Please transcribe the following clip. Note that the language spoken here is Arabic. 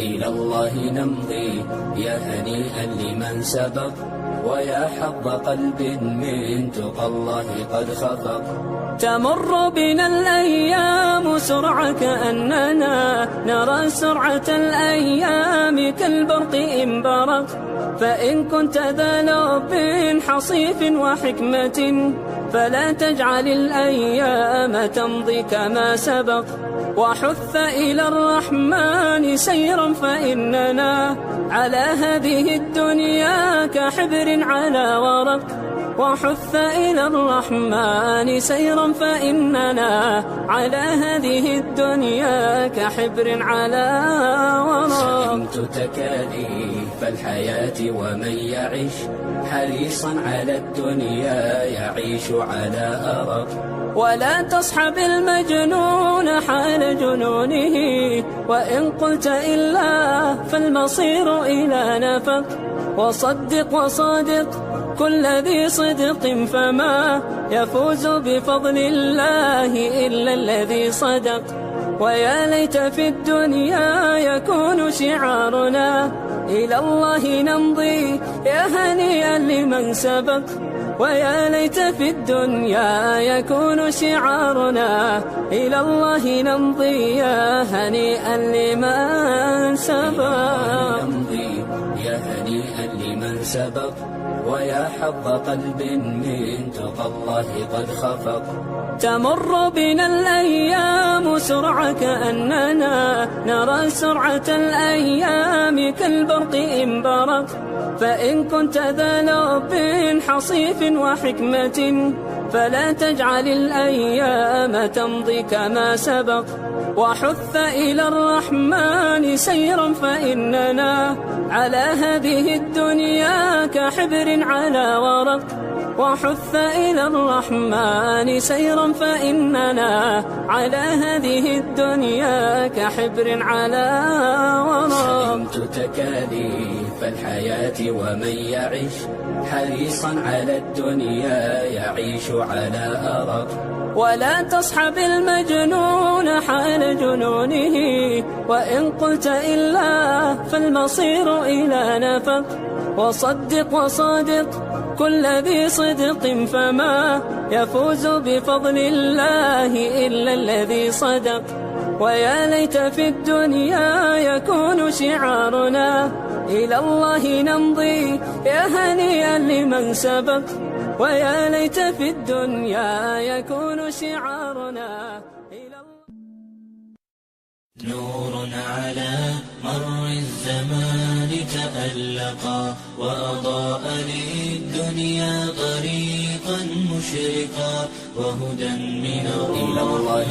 إلى الله نمضي يا هنيئا لمن سبق، ويا حظ قلب من تقى الله قد خفق. تمر بنا الأيام سرعة كأننا نرى سرعة الأيام كالبرق إن برق. فإن كنت ذا لب حصيف وحكمة فلا تجعل الأيام تمضي كما سبق. وحث إلى الرحمن سيرا فإننا على هذه الدنيا كحبر على ورق. وحث إلى الرحمن سيرا فإننا على هذه الدنيا كحبر على ورق. سئمت تكاليف الحياة ومن يعش حريصا على الدنيا يعيش على أرق. ولا تصحب المجنون حال جنونه، وإن قلت إلا فالمصير إلى نفق. وصدق وصادق كل ذي صدق فما يفوز بفضل الله إلا الذي صدق. ويا ليت في الدنيا يكون شعارنا إلى الله نمضي يا هنيئا لمن سبق. ويا ليت في الدنيا يكون شعارنا إلى الله نمضي يا هنيئا لمن سبق. نمضي يا هنيئا لمن سبق، ويا حظ قلب من تقى الله قد خفق. تمر بنا الأيام سرعة كأننا نرى سرعة الأيام كالبرق إن برق. فإن كنت ذا لب حصيف وحكمة فلا تجعل الأيام تمضي كما سبق. وحث إلى الرحمن سيرا فإننا على هذه الدنيا كحبر على ورق. وحث إلى الرحمن سيرا فإننا على هذه الدنيا كحبر على ورق. سئمت تكاليف الحياة ومن يعش حريصا على الدنيا يعيش على أرق. ولا تصحب المجنون حال جنونه، وإن قلت إلا فالمصير إلى نفق. وصدق وصادق كل ذي صدق فما يفوز بفضل الله إلا الذي صدق. ويا ليت في الدنيا يكون شعارنا إلى الله نمضي يا هنيئا لمن سبق. ويا ليت في الدنيا يكون شعارنا إلى نور على مر الزمان تألقا، وأضاء للدنيا طريقا مشرقا، وهدى من الله